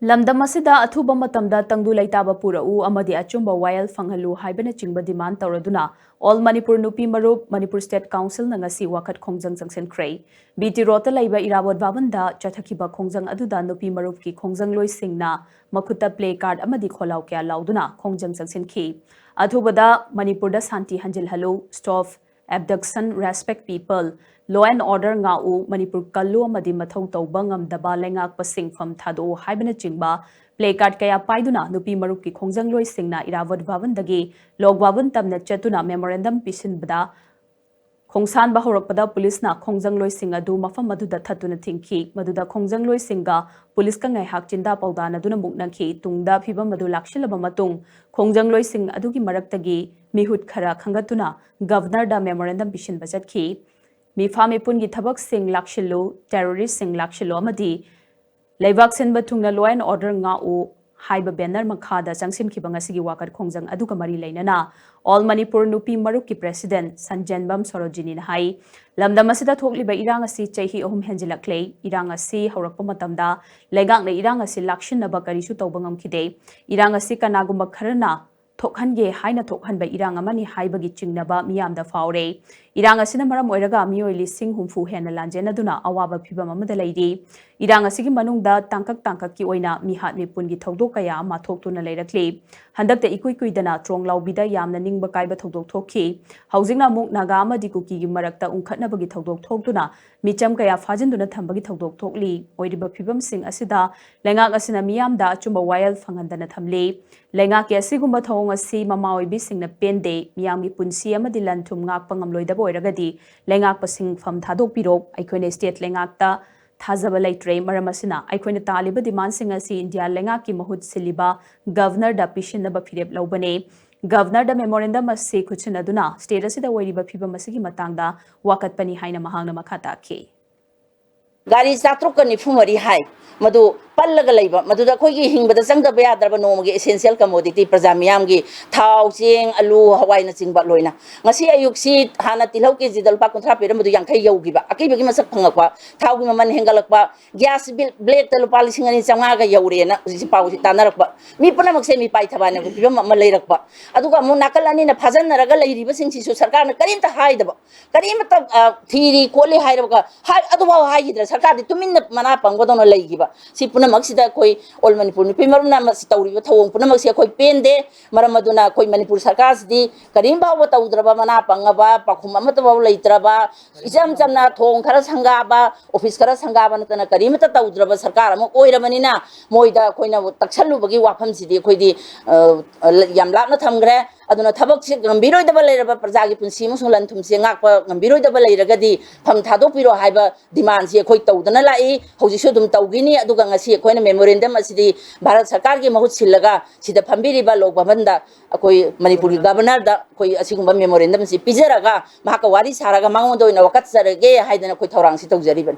lamdam asida athuba matamda tangdu laitaba purau amadi achumba wayal fanghalu haibana chingba demand tawraduna all manipur nupi marup manipur state council na ngasi wakat khongjang jangsen khrei bt rota laiba irawat babanda chathakiba khongjang aduda nupi marup ki khongjang loi singna makhuta play card amadi kholau kya lauduna khongjang jangsen khi athubada manipur da santi hanjil halu stop abduction respect people law and order nga u manipur kallu amadi mathau tawba ngamdaba lengak pasing pham thado haibana chingba play card kaya paiduna nupi marup ki khongjang loi singna irawat bhavan dagi log bhavan tamna chatuna memorandum pisinbada khongsan ba horakpada police na khongjang loi sing adu mafam aduda thatuna thingki maduda khongjang loi singa police ka ngai hak chinda pawdana duna muknangki tungda phibam adu lakshilaba matung khongjang loi sing adugi maraktagi mihut khara khangatuna governor da memorandum pisin bajatki mifami pungi thabak sing lakshilu terrorist sing lakshilu amadi leibak senba thungna law and order nga u haiba banner makhada changsim ki bangasigi wakat khongjang aduga mari leinana all manipur nupi marup ki president sanjanbam sorojini na hai lamdam asida thokliba irang asi chehi ohum henjilaklei irang asi horakpa matamda legang na irang asi lakshin na bakari su tawbangam khide irang asi kanagumba kharana thokhange haina thokhanba irang amani haibagi chingnaba miyamda faure irang asina maram oiraga mioi lising humfu hena lanjena duna awaba phibam amada leidi irang asigi manungda tangkak ki oina mihat mipungi thodok kaya ma thoktuna leirakli handakta ikui kuidana trong laubida yamna ningba kaiba thodok thokhi haujingna muk naga amadi kuki gi marakta unkhatna bagi thodok thoktuna micham kaya fajinduna thambagi thodok thokli oiriba phibam sing asida lengak asina miyamda achumba wayal phangandana thamli lengak ki asigumba thong asi mama oibi singna pende miyamgi punsi amadi lanthum ngak pangamloidaba oiragadi lengak pasing pham thadok pirok aikhoine state lengakta thazaba laitre maramasina aikhoine taliba demand sing asi india lengak ki mahut siliba governor da pishinaba phirep laubane governor da memorandum asi khuchinaduna state asida oiriba phibam asigi matangda wakatpani haina mahangna makhata ki gari chatruk ka nifumari hai madu pallaga laiba maduda khoigi hingbada changdaba yadraba nomogi essential commodity prajamiyam gi thau cheng alu hawai na chingba loina ngasi ayuk si hana tilhau ke jidal pa kontra pera madu yankhai yaugiba akiba gi masak phangakwa thau gi maman hengalakpa gas bill blade talu palising ani changa ga yaure na ji pau si tanarakba mi punamak se mi pai thabane bi ma leirakpa aduga mu nakal ani na phajan naraga leiriba singsi su sarkar na karimta haidaba karimta thiri kole hairaba hai aduba haidra sarkar di tumin mana panggodona leigiba si maksida koi all manipur nupi marum na mas tauri thawong puna maksia koi pende maram maduna koi manipur sarkar di karim bawa taudraba mana pangaba pakhum amata bawa leitraba ijam jamna thong khara sangaba office khara sangaba natana karim ta taudraba sarkar am oiramani na moida koina taksalu bagi wafam sidi koi di yam lapna thamgre aduna thabak se gambiroi daba leiraba praja gi punsi musung lan thum se ngak pa gambiroi daba leiragadi pham thadok piro haiba demand se koi tawdana lai hoji su dum tawgini aduga ngasi koina memorandum asidi bharat sarkar gi mahut sillaga sida phambiriba lok bhabanda koi manipur gi governor da koi asigumba memorandum si pijaraga mahaka wari saraga mangondo ina wakat sarage haidana koi thorang si tawjariban